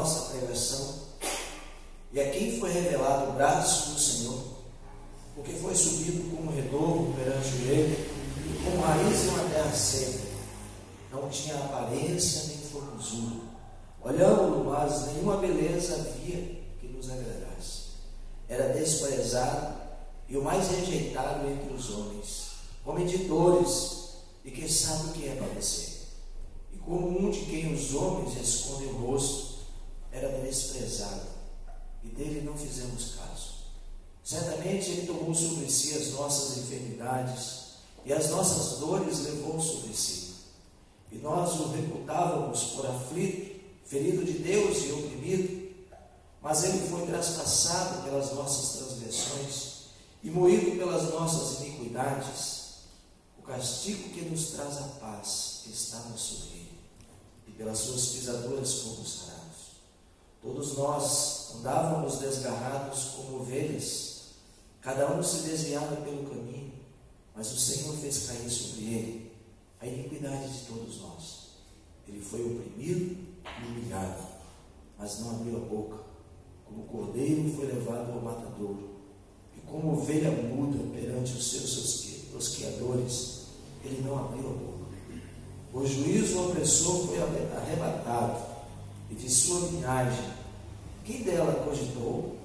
nossa pregação, e a quem foi revelado o braço do Senhor, porque foi subido como renovo perante ele, e como raiz de uma terra seca, não tinha aparência nem formosura. Olhamos-lo, mas nenhuma beleza havia que nos agradasse. Era desprezado e o mais rejeitado entre os homens, homem de dores, e que sabe o que é padecer. E como um de quem os homens escondem o rosto, era desprezado, e dele não fizemos caso. Certamente ele tomou sobre si as nossas enfermidades, e as nossas dores levou sobre si. E nós o reputávamos por aflito, ferido de Deus e oprimido, mas ele foi traspassado pelas nossas transgressões e moído pelas nossas iniquidades. O castigo que nos traz a paz estava sobre ele, e pelas suas pisaduras fomos sarados. Todos nós andávamos desgarrados como ovelhas, cada um se desviava pelo caminho, mas o Senhor fez cair sobre ele a iniquidade de todos nós. Ele foi oprimido e humilhado, mas não abriu a boca. Como cordeiro foi levado ao matadouro, e como ovelha muda perante os seus tosqueadores, ele não abriu a boca. O juízo o opressor foi arrebatado, e de sua linhagem, quem dela cogitou?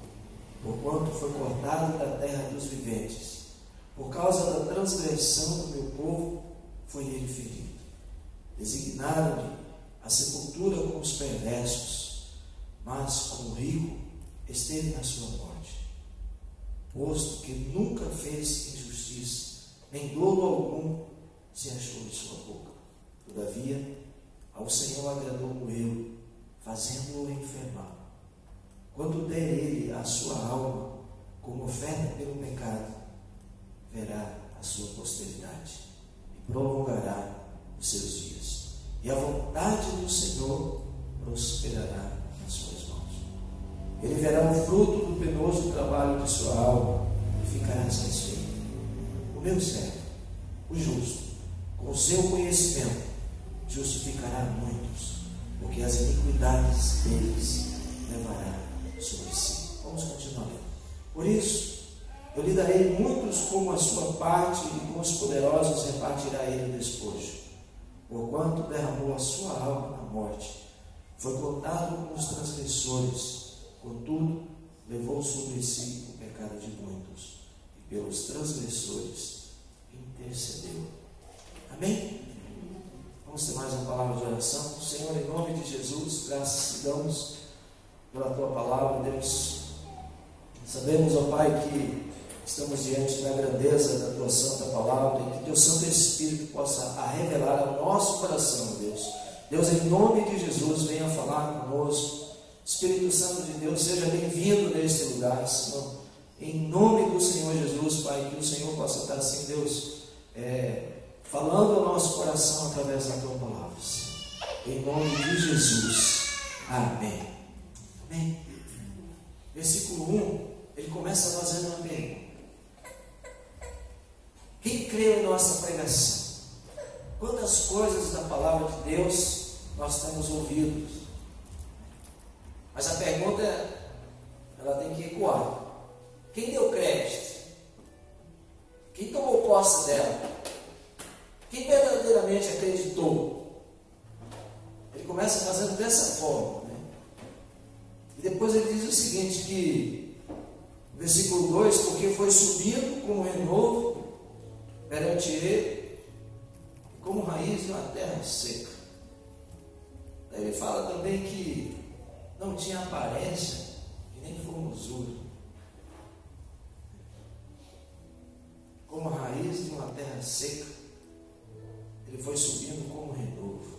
Porquanto foi cortado da terra dos viventes, por causa da transgressão do meu povo, foi ele ferido. Designaram-lhe a sepultura com os perversos, mas como rico esteve na sua morte, posto que nunca fez injustiça, nem dolo algum se achou em sua boca. Todavia, ao Senhor agradou moê-lo, fazendo-o enfermar. Quando der ele a sua alma como oferta pelo pecado, verá a sua posteridade e prolongará os seus dias. E a vontade do Senhor prosperará nas suas mãos. Ele verá o fruto do penoso trabalho de sua alma e ficará satisfeito. O meu servo, o justo, com o seu conhecimento, justificará muitos, porque as iniquidades deles levará sobre si. Vamos continuar lendo. Por isso, eu lhe darei muitos como a sua parte, e com os poderosos repartirá ele o despojo. Porquanto derramou a sua alma na morte, foi contado com os transgressores, contudo, levou sobre si o pecado de muitos, e pelos transgressores intercedeu. Amém? Vamos ter mais uma palavra de oração. Senhor, em nome de Jesus, graças te damos pela tua palavra, Deus. Sabemos, ó Pai, que estamos diante da grandeza da tua santa palavra, e que teu Santo Espírito possa a revelar ao nosso coração, Deus. Deus, em nome de Jesus, venha falar conosco. Espírito Santo de Deus, seja bem-vindo neste lugar, Senhor. Em nome do Senhor Jesus, Pai, que o Senhor possa estar assim, Deus, falando ao nosso coração através da tua palavra, Senhor. Em nome de Jesus. Amém. Amém. Versículo 1, ele começa fazendo uma pergunta. Quem crê em nossa pregação? Quantas coisas da palavra de Deus nós temos ouvido? Mas a pergunta, ela tem que ecoar. Quem deu crédito? Quem tomou posse dela? Quem verdadeiramente acreditou? Ele começa fazendo dessa forma, né? E depois ele diz o seguinte, que versículo 2, porque foi subido como renovo perante ele, como raiz de uma terra seca. Daí ele fala também que não tinha aparência e nem formosura, como raiz de uma terra seca. Ele foi subindo como renovo.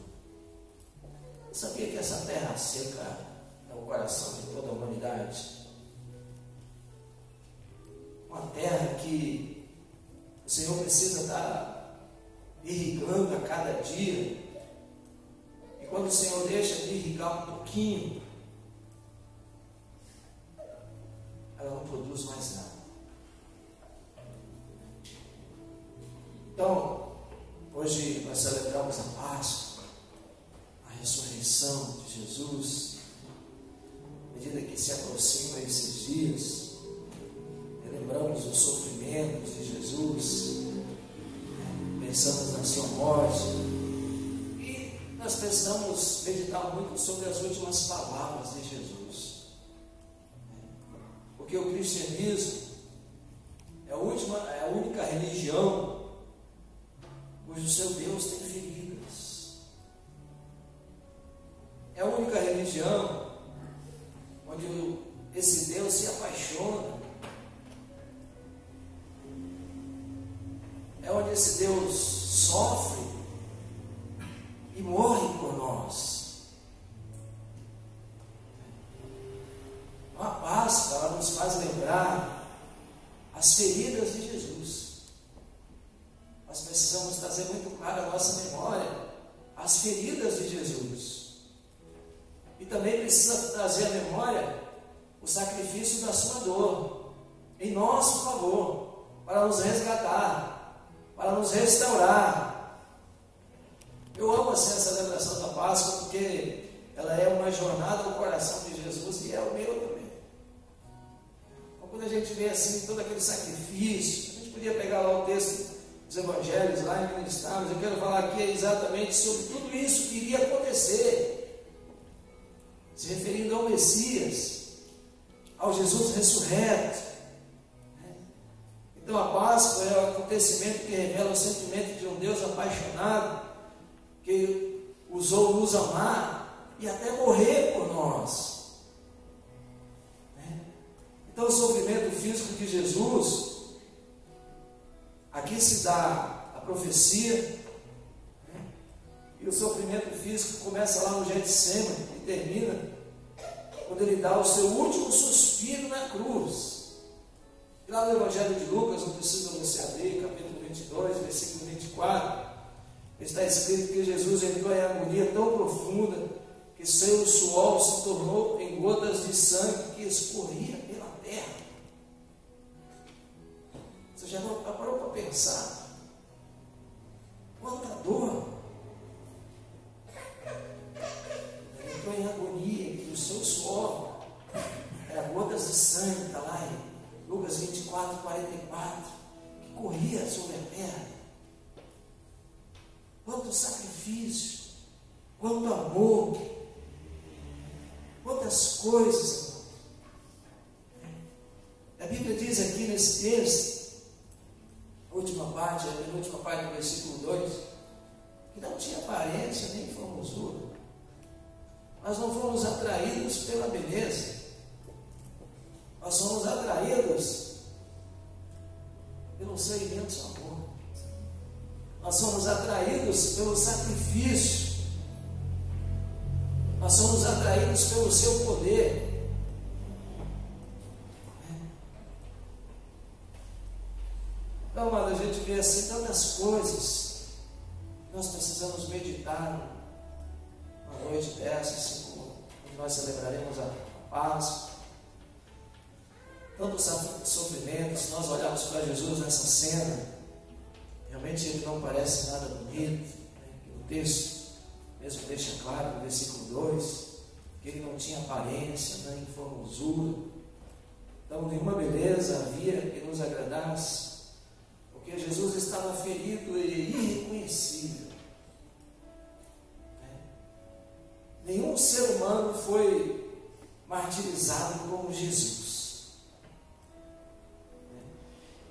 Você sabia que essa terra seca é o coração de toda a humanidade? Uma terra que o Senhor precisa estar irrigando a cada dia. E quando o Senhor deixa de irrigar um pouquinho, ela não produz mais nada. Então, hoje nós celebramos a Páscoa, a ressurreição de Jesus. que se aproxima esses dias, lembramos os sofrimentos de Jesus, pensamos na sua morte, e nós precisamos meditar muito sobre as últimas palavras de Jesus, porque o cristianismo é a única religião cujo seu Deus tem feridas, é a única religião onde esse Deus se apaixona, é onde esse Deus sofre e morre por nós. A Páscoa, ela nos faz lembrar as feridas de Jesus. Nós precisamos trazer muito claro a nossa memória as feridas de Jesus. E também precisa trazer à memória o sacrifício da sua dor em nosso favor, para nos resgatar, para nos restaurar. Eu amo assim a celebração da Páscoa, porque ela é uma jornada ao coração de Jesus e é o meu também. Então, quando a gente vê assim todo aquele sacrifício, a gente podia pegar lá o texto dos evangelhos lá e ministrar, mas eu quero falar aqui exatamente sobre tudo isso que iria acontecer, se referindo ao Messias, ao Jesus ressurreto. Então a Páscoa é o acontecimento que revela o sentimento de um Deus apaixonado, que ousou nos amar e até morrer por nós. Então o sofrimento físico de Jesus, aqui se dá a profecia, e o sofrimento físico começa lá no Getsemane e termina quando ele dá o seu último suspiro na cruz. E lá no Evangelho de Lucas, não precisa você abrir, capítulo 22, versículo 24, está escrito que Jesus entrou em agonia tão profunda que seu suor se tornou em gotas de sangue que escorria pela terra. Você já parou para pensar? Quanta dor! Ele entrou em agonia e o seu suor era gotas de sangue, está lá em Lucas 24, 44, que corria sobre a terra. Quanto sacrifício, quanto amor, quantas coisas. A Bíblia diz aqui nesse texto, a penúltima parte do versículo 2, que não tinha aparência nem formosura. Nós não fomos atraídos pela beleza, nós somos atraídos pelo seu imenso amor. Nós somos atraídos pelo sacrifício, nós somos atraídos pelo seu poder. Então, amado, a gente vê assim tantas coisas que nós precisamos meditar uma noite dessa, assim como nós celebraremos a Páscoa. Tantos sofrimentos, se nós olharmos para Jesus nessa cena, realmente ele não parece nada bonito, que o texto mesmo deixa claro no versículo 2, que ele não tinha aparência, nem formosura. Então nenhuma beleza havia que nos agradasse, porque Jesus estava ferido e irreconhecível. Nenhum ser humano foi martirizado como Jesus.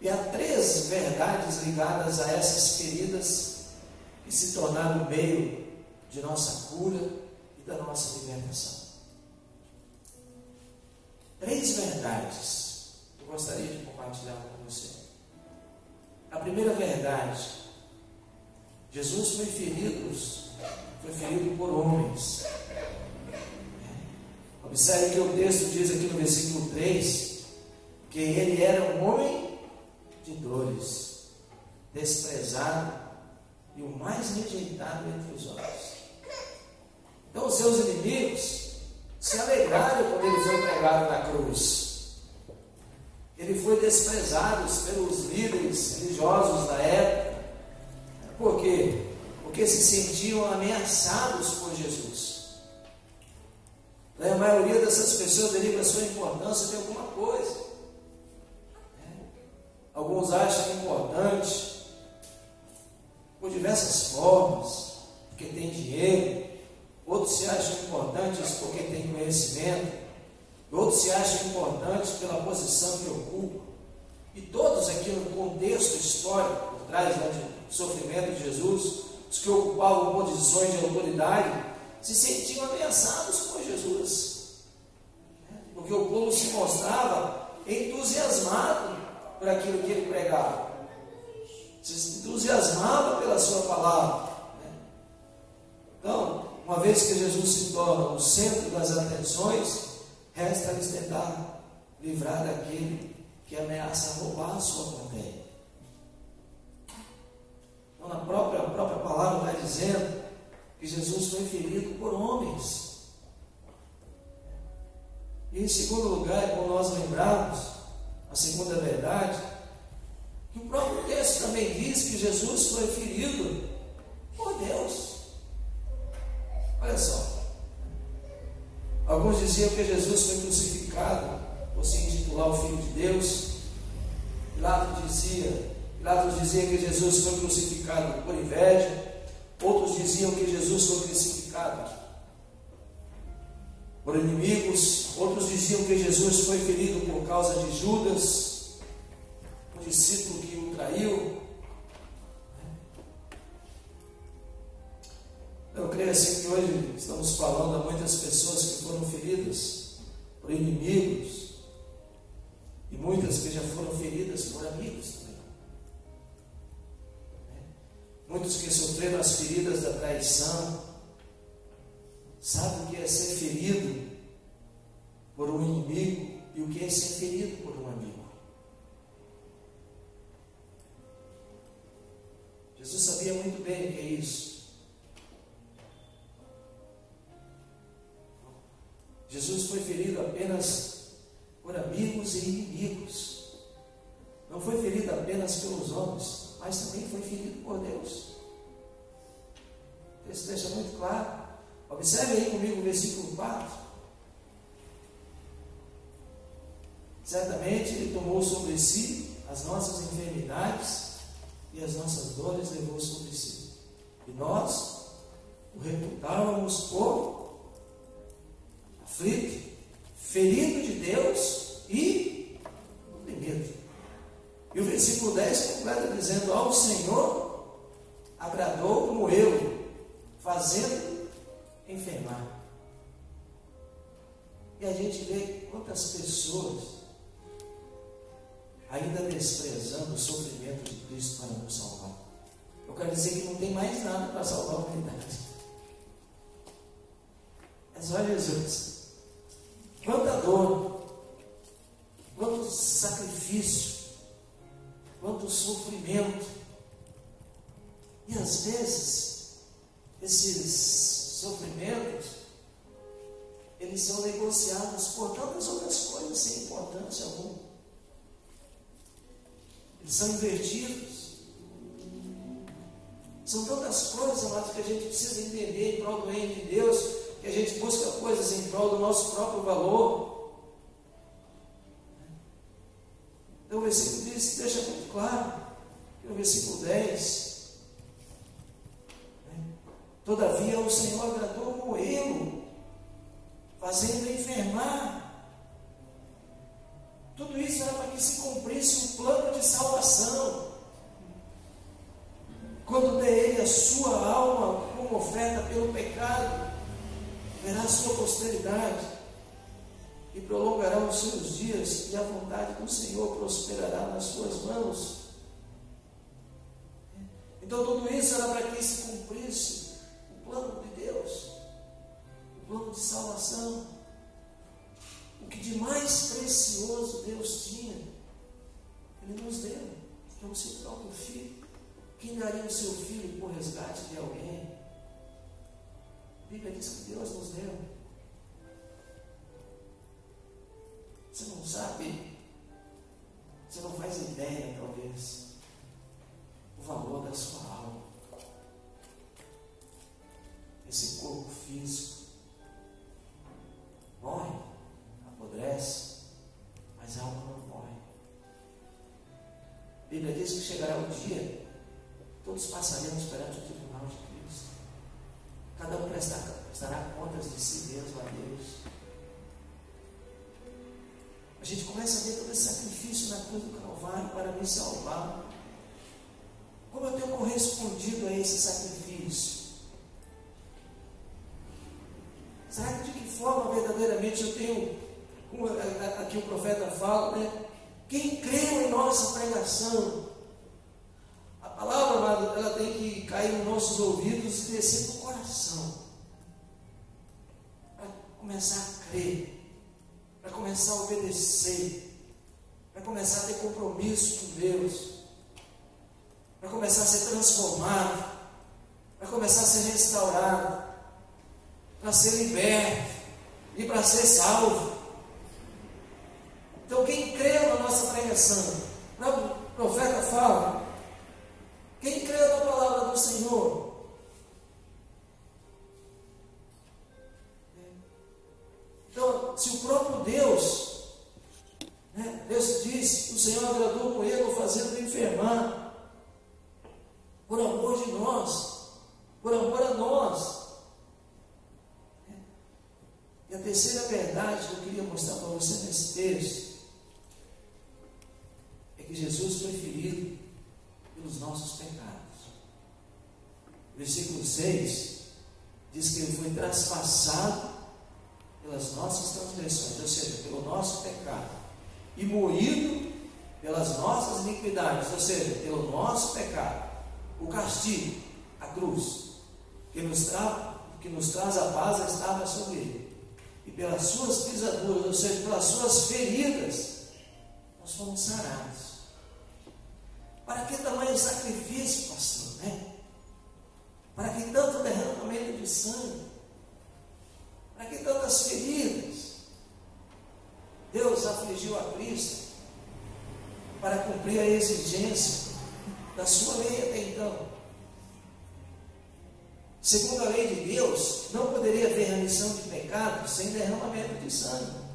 E há 3 verdades ligadas a essas feridas que se tornaram o meio de nossa cura e da nossa libertação. 3 verdades que eu gostaria de compartilhar com você. A primeira verdade: Jesus foi ferido por homens. Observe que o texto diz aqui no versículo 3 que ele era um homem de dores, desprezado e o mais rejeitado entre os homens. Então os seus inimigos se alegraram quando ele foi pregado na cruz. Ele foi desprezado pelos líderes religiosos da época. Por quê? Porque se sentiam ameaçados por Jesus. A maioria dessas pessoas deriva a sua importância de alguma coisa. Alguns acham importante por diversas formas, porque tem dinheiro. Outros se acham importantes porque tem conhecimento. Outros se acham importantes pela posição que ocupam. E todos aqui no contexto histórico, por trás do sofrimento de Jesus, os que ocupavam posições de autoridade, se sentiam ameaçados por Jesus. Porque o povo se mostrava entusiasmado por aquilo que ele pregava. Se entusiasmava pela sua palavra. Então, uma vez que Jesus se torna o centro das atenções, resta-lhes tentar livrar daquele que ameaça roubar a sua plateia. Então, a própria palavra vai dizendo que Jesus foi ferido por homens. E em segundo lugar, é bom nós lembrarmos a segunda verdade, que o próprio texto também diz que Jesus foi ferido por Deus. Olha só, alguns diziam que Jesus foi crucificado por se intitular o Filho de Deus. Pilatos dizia que Jesus foi crucificado por inveja. Outros diziam que Jesus foi crucificado por inimigos. Outros diziam que Jesus foi ferido por causa de Judas, o discípulo que o traiu. Eu creio assim que hoje estamos falando a muitas pessoas que foram feridas por inimigos e muitas que já foram feridas por amigos também. Muitos que sofreram as feridas da traição. Sabe o que é ser ferido por um inimigo e o que é ser ferido por um amigo. Jesus sabia muito bem o que é isso. Jesus foi ferido apenas por amigos e inimigos. Não foi ferido apenas pelos homens, mas também foi ferido por Deus. Isso deixa muito claro. Observe aí comigo o versículo 4. Certamente Ele tomou sobre si as nossas enfermidades e as nossas dores levou sobre si. E nós o reputávamos por aflito, ferido de Deus e oprimido. E o versículo 10 completa dizendo: ao Senhor agradou moê-lo, fazendo enfermar. E a gente vê quantas pessoas ainda desprezando o sofrimento de Cristo para nos salvar. Eu quero dizer que não tem mais nada para salvar a humanidade. É só Jesus. Quanta dor, quanto sacrifício, quanto sofrimento. E às vezes esses sofrimentos, eles são negociados por tantas outras coisas sem importância alguma. Eles são invertidos. São tantas coisas, amados, que a gente precisa entender em prol do reino de Deus, que a gente busca coisas em prol do nosso próprio valor. Então o versículo deixa muito claro, no versículo 10, todavia o Senhor agradou moê-lo, fazendo enfermar. Tudo isso era para que se cumprisse um plano de salvação. Quando der ele a sua alma como oferta pelo pecado, verá a sua posteridade e prolongará os seus dias, e a vontade do Senhor prosperará nas suas mãos. Então tudo isso era para que se cumprisse o plano de Deus, o plano de salvação. O que de mais precioso Deus tinha, Ele nos deu, que é o seu próprio Filho. Quem daria o seu Filho por resgate de alguém? A Bíblia diz que Deus nos deu. Você não sabe, você não faz ideia, talvez, o valor da sua alma, esse corpo físico. A Bíblia diz que chegará o dia, todos passaremos perante o tribunal de Cristo. Cada um prestará contas de si mesmo a Deus. A gente começa a ver todo esse sacrifício na cruz do Calvário para me salvar. Como eu tenho correspondido a esse sacrifício? Será que de que forma verdadeiramente eu tenho, como aqui o profeta fala, né? Quem creu em nossa pregação? A palavra, amado, ela tem que cair nos nossos ouvidos e descer no coração. Para começar a crer, para começar a obedecer, para começar a ter compromisso com Deus, para começar a ser transformado, para começar a ser restaurado, para ser liberto e para ser salvo. Então, quem creu na nossa pregação, o profeta fala, quem creu na palavra do Senhor, então, se o próprio Deus, né, Deus diz, o Senhor agradou com ele, fazendo enfermar, por amor de nós, por amor a nós. E a terceira verdade que eu queria mostrar para você nesse texto é que Jesus foi ferido pelos nossos pecados. Versículo 6 diz que ele foi traspassado pelas nossas transgressões, ou seja, pelo nosso pecado, e moído pelas nossas iniquidades, ou seja, pelo nosso pecado. O castigo, a cruz, que nos traz a paz, estava sobre ele. E pelas suas pisaduras, ou seja, pelas suas feridas, nós fomos sarados. Para que tamanho sacrifício, pastor, né? Para que tanto derramamento de sangue? Para que tantas feridas? Deus afligiu a Cristo para cumprir a exigência da sua lei até então. Segundo a lei de Deus, não poderia haver remissão de pecados sem derramamento de sangue.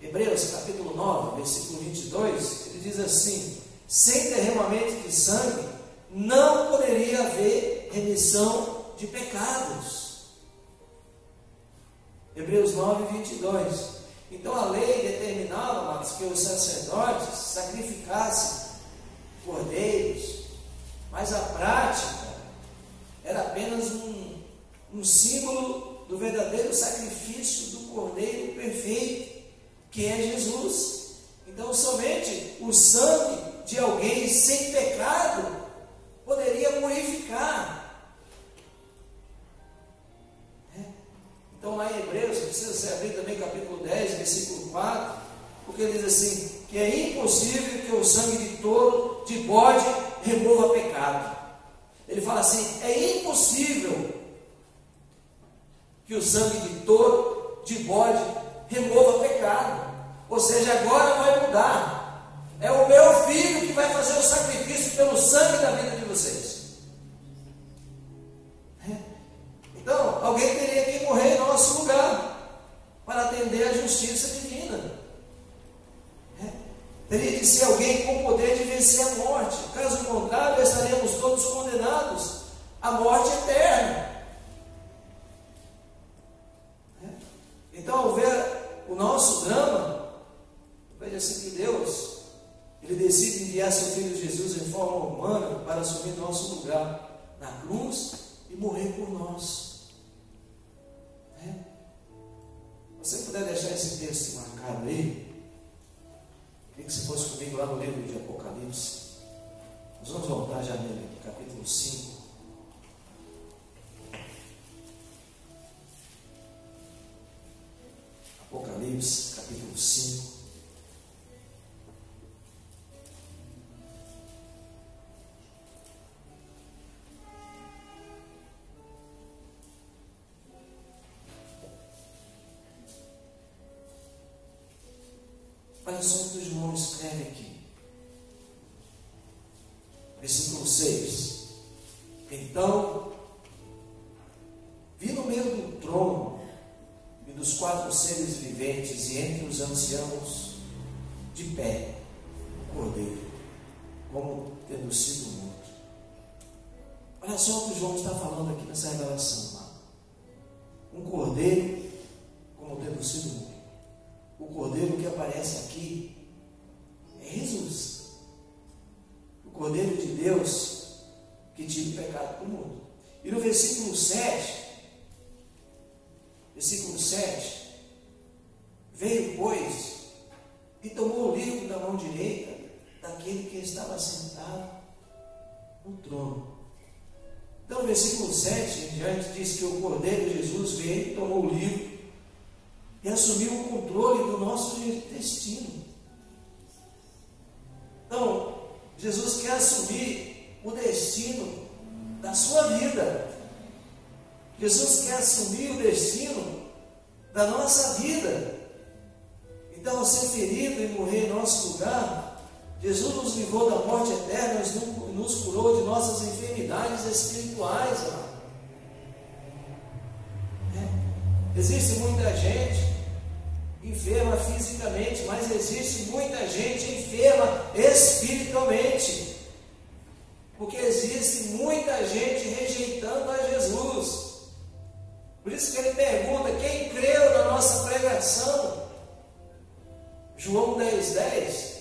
Hebreus capítulo 9, versículo 22, ele diz assim: sem derramamento de sangue não poderia haver remissão de pecados. Hebreus 9, 22. Então a lei determinava que os sacerdotes sacrificassem cordeiros, mas a prática era apenas um símbolo do verdadeiro sacrifício do Cordeiro perfeito, que é Jesus. Então somente o sangue de alguém sem pecado poderia purificar. Então lá em Hebreus, precisa ser abrir também capítulo 10, versículo 4, porque ele diz assim, que é impossível que o sangue de touro, de bode, remova pecado. Ele fala assim, é impossível que o sangue de touro, de bode, remova pecado. Ou seja, agora vai mudar. É o meu filho que vai fazer o sacrifício pelo sangue da vida de vocês. Então, alguém teria que morrer em nosso lugar para atender a justiça divina. Teria que ser alguém com poder de vencer a morte. Caso contrário, estaremos todos condenados à morte eterna. Então, ao ver o nosso drama, veja assim que Deus, Ele decide enviar seu Filho Jesus em forma humana para assumir nosso lugar na cruz e morrer por nós. Se você puder deixar esse texto marcado aí, queria que você fosse comigo lá no livro de Apocalipse. Nós vamos voltar já nele, capítulo 5. Apocalipse, capítulo 5. Olha só o que o João escreve aqui. Versículo 6. Então, vi no meio do trono e dos 4 seres viventes e entre os anciãos de pé, cordeiro, como tendo sido morto. Olha só o que João está falando aqui nessa revelação, amado. Um cordeiro como tendo sido morto. O cordeiro que aparece aqui é Jesus, o cordeiro de Deus que tira o pecado do mundo. E no versículo 7, veio, pois, e tomou o livro da mão direita daquele que estava sentado no trono. Então, no versículo 7 em diante, diz que o Cordeiro de Jesus veio, tomou o livro e assumiu o controle do nosso destino. Então, Jesus quer assumir o destino da sua vida. Jesus quer assumir o destino da nossa vida. Então, ao ser ferido e morrer em nosso lugar, Jesus nos livrou da morte eterna, nos curou de nossas enfermidades espirituais. Existe muita gente enferma fisicamente, mas existe muita gente enferma espiritualmente, porque existe muita gente rejeitando a Jesus. Por isso que ele pergunta: quem creu na nossa pregação? João 10:10,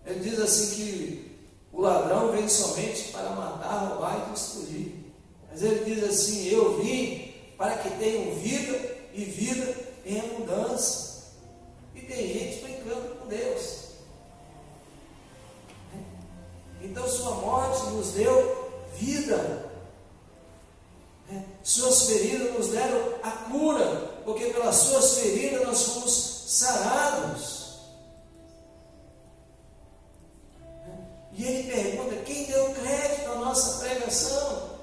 ele diz assim que o ladrão vem somente para matar, roubar e destruir. Mas ele diz assim: eu vim para que tenham vida e vida em abundância. E tem gente brincando com Deus. Então sua morte nos deu vida. Suas feridas nos deram a cura, porque pelas suas feridas nós fomos sarados. E ele pergunta: quem deu crédito à nossa pregação?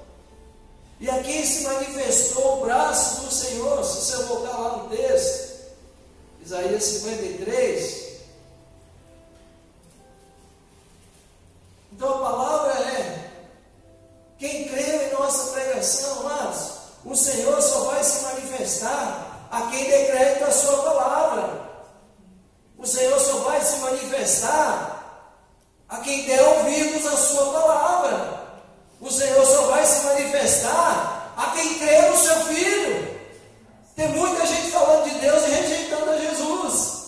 E aqui se manifestou o braço do Senhor. Se você voltar lá no texto, Isaías 53. Então a palavra é: quem creu em nossa pregação, amados, o Senhor só vai se manifestar a quem dê crédito à sua palavra. O Senhor só vai se manifestar a quem der ouvidos à sua palavra. O Senhor só vai se manifestar a quem crê no seu Filho. Tem muita gente falando de Deus e rejeitando a Jesus.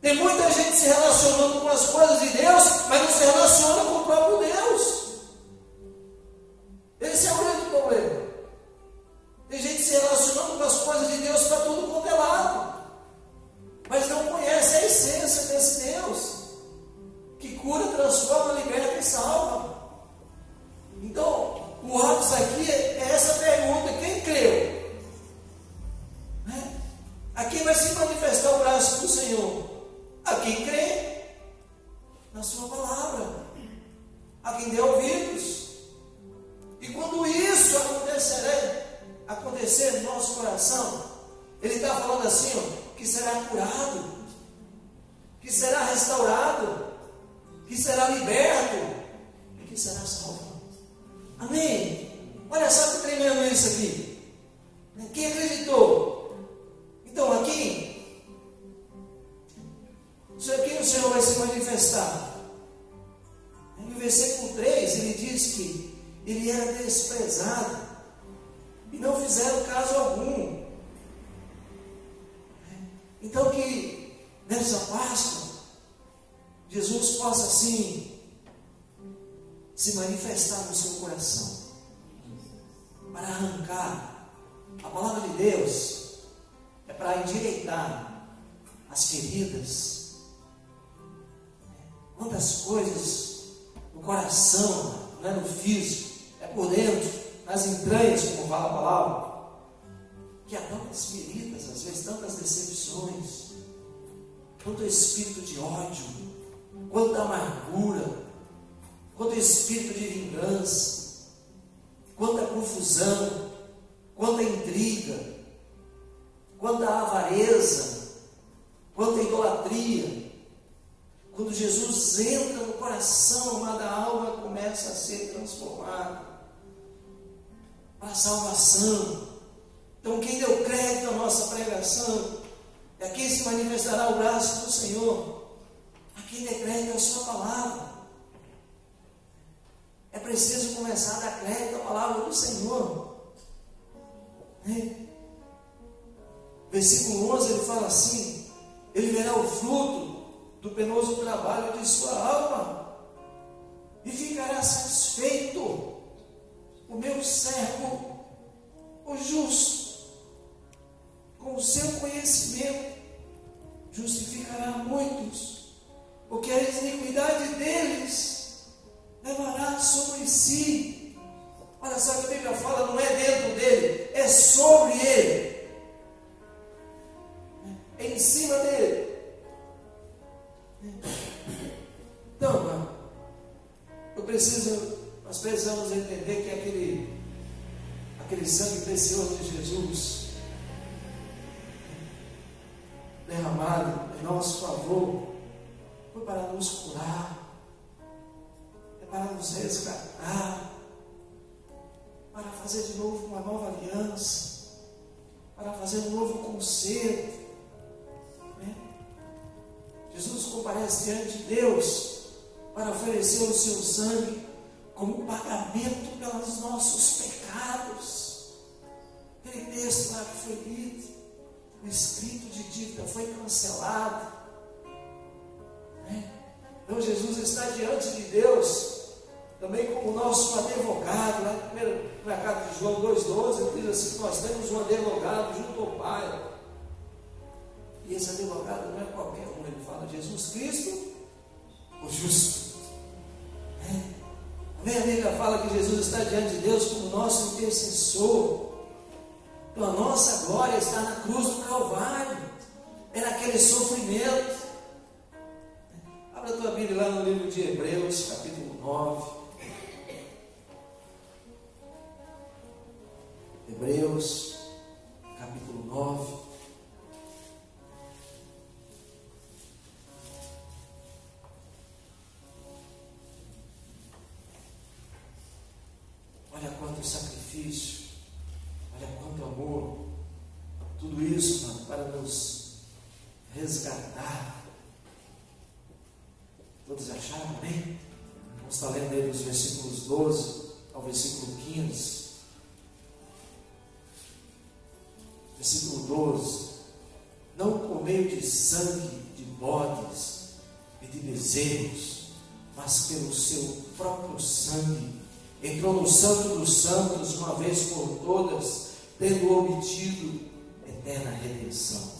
Tem muita gente se relacionando com as coisas de Deus, mas não se relaciona com o próprio Deus. Esse é o grande problema. Tem gente se relacionando com as coisas de Deus para tudo quanto é lado, mas não conhece a essência desse Deus que cura, transforma, liberta e salva. Então, o ápice aqui é essa pergunta: quem creu? A quem vai se manifestar o braço do Senhor? A quem crê na sua palavra, a quem dê ouvidos. E quando isso acontecer no nosso coração, ele está falando assim, que será curado, que será restaurado, que será liberto e que será salvo. Amém? Olha só que tremendo isso aqui. Quem acreditou? Então aqui o Senhor vai se manifestar. No versículo 3 ele diz que ele era desprezado e não fizeram caso algum. Então que nessa Páscoa Jesus possa assim se manifestar no seu coração, para arrancar. A palavra de Deus é para endireitar as feridas. Quantas coisas no coração, não é no físico, é por dentro, nas entranhas, como fala a palavra, que há tantas feridas, às vezes tantas decepções, quanto espírito de ódio, quanta amargura, quanto espírito de vingança, quanta confusão, quanta intriga, quanta avareza, quanta idolatria. Quando Jesus entra no coração, amada, a alma começa a ser transformada para a salvação. Então quem deu crédito à nossa pregação é quem se manifestará o braço do Senhor, a quem dê crédito à sua começar a dar crédito à palavra do Senhor. Versículo 11 ele fala assim: ele verá o fruto do penoso trabalho de sua alma e ficará satisfeito. O meu servo, o justo, com o seu conhecimento, justificará muitos, porque a iniquidade deles levará sobre si. Olha só que a Bíblia fala, não é dentro dele, é sobre ele, é em cima dele. Então, mano, nós precisamos entender que aquele sangue precioso de Jesus derramado em nosso favor foi para nos curar, é para nos resgatar, para fazer de novo uma nova aliança, para fazer um novo concerto. Jesus comparece diante de Deus para oferecer o seu sangue como pagamento pelos nossos pecados. Aquele texto lá que foi lido, o escrito de dívida foi cancelado. Então Jesus está diante de Deus também como nosso advogado. Lá na carta de João 2,12 ele diz assim: nós temos um advogado junto ao Pai. E esse advogado não é qualquer um, ele fala Jesus Cristo, o justo. A Bíblia fala que Jesus está diante de Deus como nosso intercessor. Então a nossa glória está na cruz do Calvário, é naquele sofrimento. Abra a tua Bíblia lá no livro de Hebreus, capítulo 9. Hebreus, capítulo 9. Olha quanto sacrifício, olha quanto amor, tudo isso, mano, para nos resgatar. Todos acharam, amém? Vamos estar lendo aí dos versículos 12 ao versículo 15. Versículo 12: não por meio de sangue de bodes e de bezerros, mas pelo seu próprio sangue, entrou no Santo dos Santos uma vez por todas, tendo obtido eterna redenção.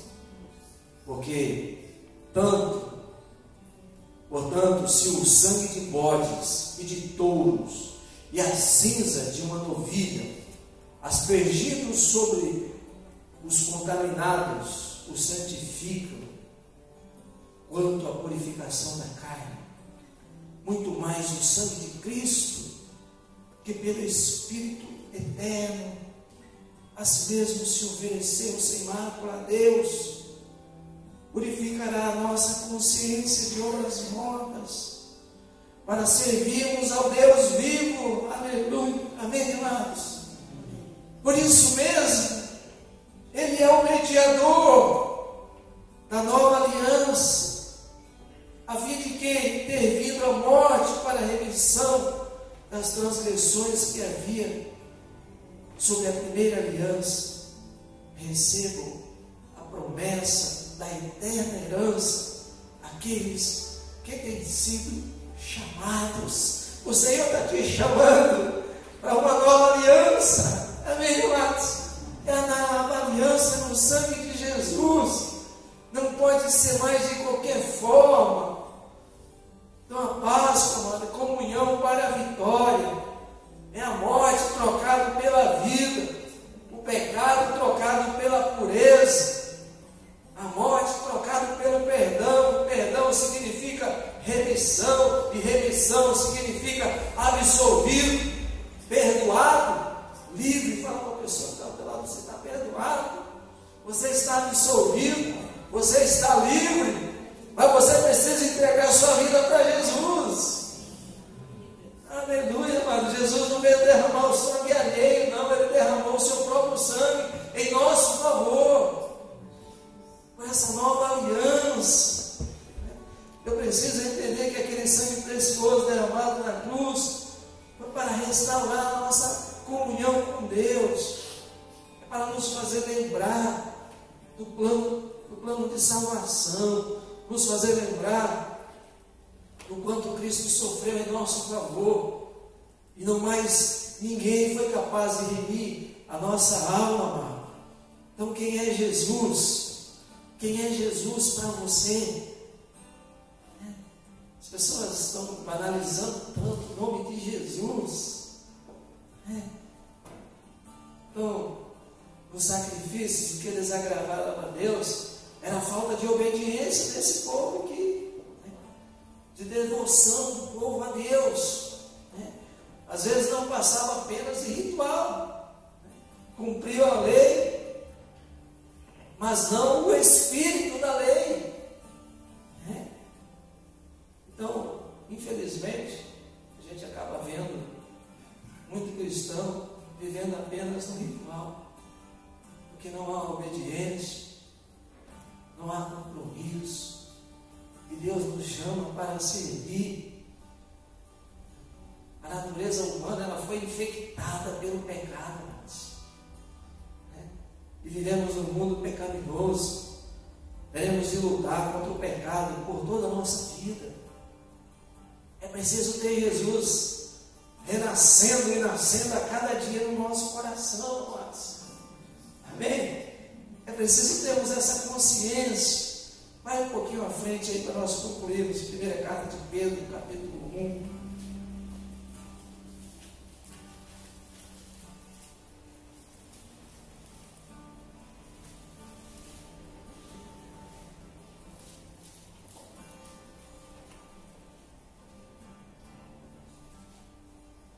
Portanto, se o sangue de bodes e de touros e a cinza de uma novilha, aspergidos sobre os contaminados, os santificam, quanto à purificação da carne, muito mais o sangue de Cristo, que pelo Espírito eterno a si mesmo se ofereceu sem mácula a Deus, purificará a nossa consciência de obras mortas, para servirmos ao Deus vivo. Aleluia, amém, irmãos? Por isso mesmo, Ele é o mediador da nova aliança, a fim de que, ter vindo a morte para a remissão das transgressões que havia sobre a primeira aliança, recebam a promessa da eterna herança aqueles que têm sido chamados. O Senhor está te chamando para uma nova aliança, amém, irmãos? É a nova aliança no sangue de Jesus, não pode ser mais de qualquer forma. Então a Páscoa, amada, comunhão para a vitória, é a morte trocada pela vida, o pecado trocado pela pureza, a morte trocada pelo perdão. O perdão significa remissão, e remissão significa absolvido, perdoado, livre. Fala para a pessoa que está ao teu lado: você está perdoado, você está absolvido, você está livre. Mas você precisa entregar sua vida para Jesus. Aleluia, amado. Jesus não veio derramar o sangue alheio, não. Ele derramou o seu próprio sangue em nosso favor, por essa nova aliança. Eu preciso entender que aquele sangue precioso derramado na cruz foi para restaurar a nossa comunhão com Deus, é para nos fazer lembrar do plano de salvação, nos fazer lembrar do quanto Cristo sofreu em nosso favor, e não mais ninguém foi capaz de remir a nossa alma, amado. Então quem é Jesus? Quem é Jesus para você? As pessoas estão banalizando tanto o nome de Jesus. Então, os sacrifícios que eles agravaram a Deus era a falta de obediência desse povo aqui, de devoção do povo a Deus. Às vezes não passava apenas de ritual, cumpriu a lei, mas não o espírito da lei. Então, infelizmente, a gente acaba vendo muito cristão vivendo apenas no ritual, porque não há obediência, não há compromisso, e Deus nos chama para servir. A natureza humana, ela foi infectada pelo pecado, e vivemos num mundo pecaminoso. Teremos de lutar contra o pecado por toda a nossa vida. É preciso ter Jesus renascendo e nascendo a cada dia no nosso coração, amados. Amém? É preciso termos essa consciência. Vai um pouquinho à frente aí para nós concluirmos. Primeira carta de Pedro, capítulo 1.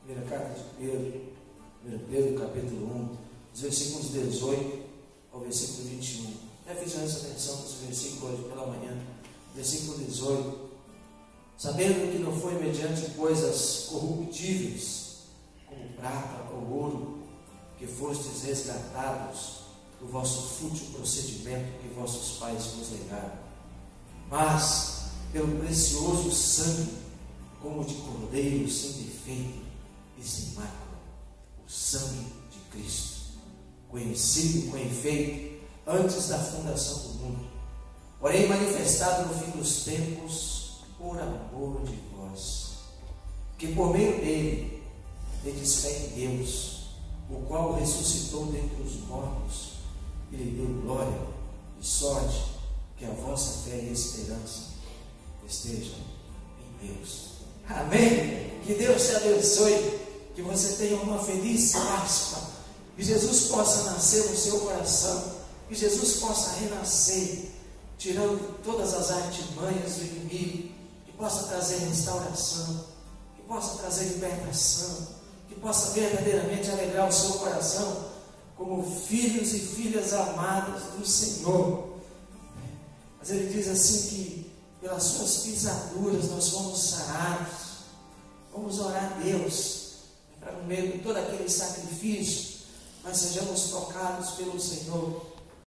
Primeira carta de Pedro, 1 Pedro, capítulo 1, dos versículos 18 ao versículo 21. Já fiz essa atenção nesse versículo hoje pela manhã. Versículo 18. Sabendo que não foi mediante coisas corruptíveis, como prata ou ouro, que fostes resgatados do vosso fútil procedimento que vossos pais vos legaram, mas pelo precioso sangue, como de cordeiro sem defeito e sem mácula, o sangue de Cristo, conhecido com efeito antes da fundação do mundo, porém manifestado no fim dos tempos por amor de vós, que por meio dele tendes fé em Deus, o qual ressuscitou dentre os mortos e lhe deu glória, de sorte que a vossa fé e esperança estejam em Deus. Amém? Que Deus te abençoe, que você tenha uma feliz Páscoa, que Jesus possa nascer no seu coração, que Jesus possa renascer, tirando todas as artimanhas do inimigo, que possa trazer restauração, que possa trazer libertação, que possa verdadeiramente alegrar o seu coração como filhos e filhas amadas do Senhor. Mas ele diz assim que pelas suas pisaduras nós fomos sarados. Vamos orar a Deus para no meio de todo aquele sacrifício nós sejamos tocados pelo Senhor